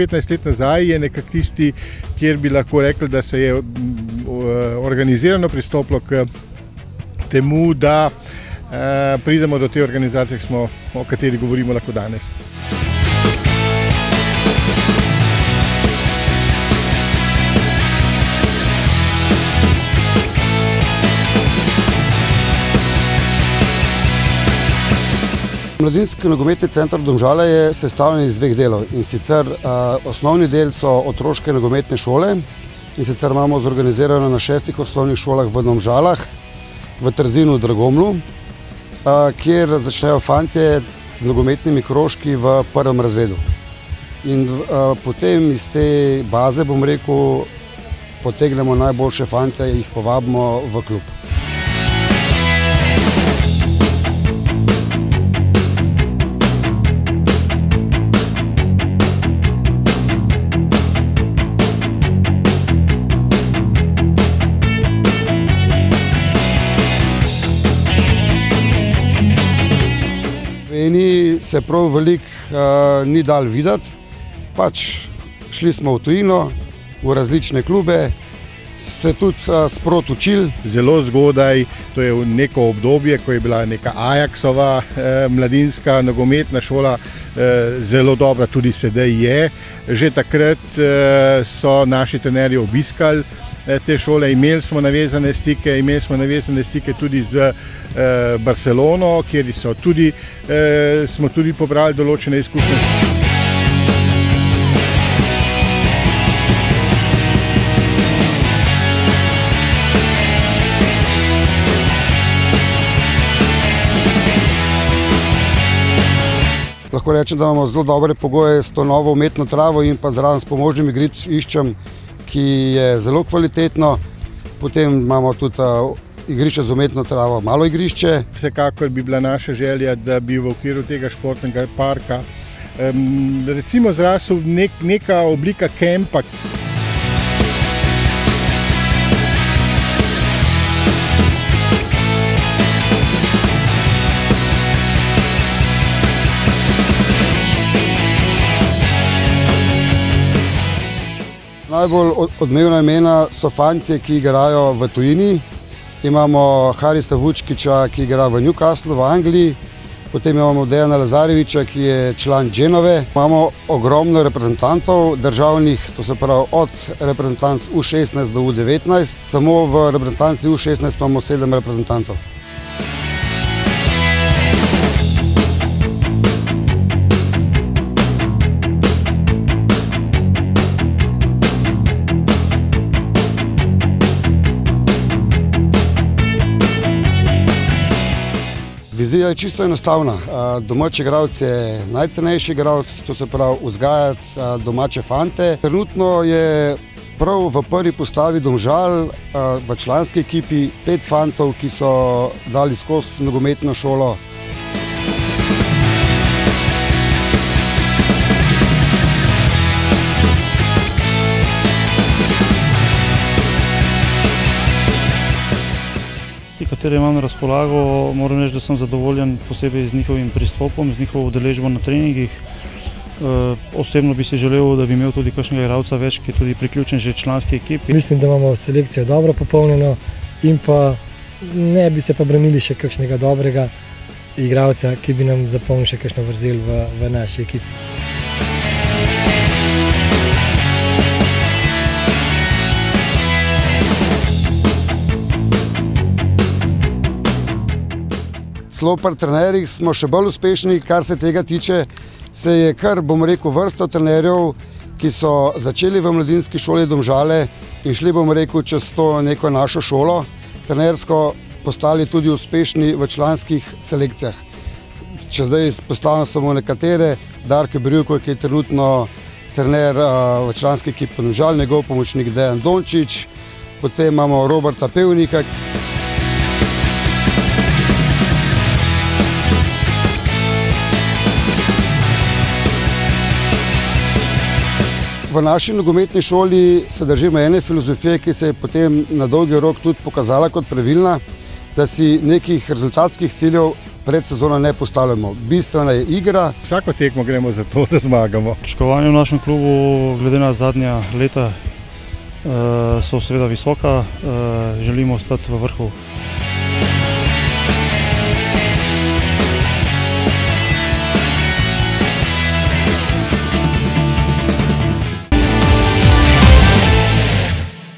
15 let nazaj je nekako tisti, kjer bi lahko rekli, da se je organizirano pristopilo k temu, da pridemo do te organizacije, o kateri govorimo lahko danes. Mladinski nogometni center Domžale je sestavljen iz dveh delov, in sicer osnovni del so otroške nogometne šole, in sicer imamo zorganizirano na 6 osnovnih šolah v Domžalah, v Trzinu, Dragomlu, kjer začnejo fantje z nogometnimi krožki v 1. razredu. In potem iz te baze, bom rekel, potegnemo najboljše fante in jih povabimo v klub. Eni se prav veliko ni dal videti, pač šli smo v tujino, v različne klube, se tudi sprot učili. Zelo zgodaj, to je neko obdobje, ko je bila neka Ajaxova mladinska nogometna šola, zelo dobra, tudi sedaj je. Že takrat so naši trenerji obiskali te šole, imeli smo navezane stike tudi z Barcelono, kjer smo tudi pobrali določene izkušnje. Lahko rečem, da imamo zelo dobre pogoje s to novo umetno travo in pa zraven s pomožnim igriščem, ki je zelo kvalitetno. Potem imamo tudi igrišče z umetno travo, malo igrišče. Vsekakor bi bila naša želja, da bi v okviru tega športnega parka recimo zrasel neka oblika kempa. Najbolj odmevna imena so fantje, ki igrajo v tujini. Imamo Harisa Vučkiča, ki igra v Newcastlu v Angliji. Potem imamo Dejana Lazareviča, ki je član Genove. Imamo ogromno reprezentantov državnih, to se pravi od reprezentanc U16 do U19. Samo v reprezentanci U16 imamo 7 reprezentantov. Vizija je čisto enostavna. Domač igralec je najcenejši igralec, to se pravi vzgajati domače fante. Trenutno je prav v prvi postavi Domžal v članski ekipi 5 fantov, ki so dali skozi nogometno šolo. Katere imam na razpolago, moram reči, da sem zadovoljen posebej z njihovim pristopom, z njihovo udeležbo na treningih. Osebno bi si želel, da bi imel tudi kakšnega igralca več, ki je tudi priključen že članski ekipi. Mislim, da imamo selekcijo dobro popolnjeno in pa ne bi se pa branili še kakšnega dobrega igralca, ki bi nam zapolnil še kakšno vrzel v naši ekipi. Celo pri trenerjih smo še bolj uspešni, kar se tega tiče, se je kar, bom rekel, vrsto trenerjev, ki so začeli v mladinski šoli Domžale in šli, bom rekel, čez to neko našo šolo, trenersko postali tudi uspešni v članskih selekcijah. Če zdaj postavim samo nekatere, Darko Brivko, ki je trenutno trener v članski ekipi Domžal, njegov pomočnik Dejan Dončić, potem imamo Roberta Pevnika. V naši nogometni šoli se držimo ene filozofije, ki se je potem na dolgi rok tudi pokazala kot pravilna, da si nekih rezultatskih ciljev predsezono ne postavljamo. Bistvena je igra. Vsako tekmo gremo za to, da zmagamo. Pričakovanja v našem klubu, glede na zadnja leta, so seveda visoka. Želimo ostati v vrhu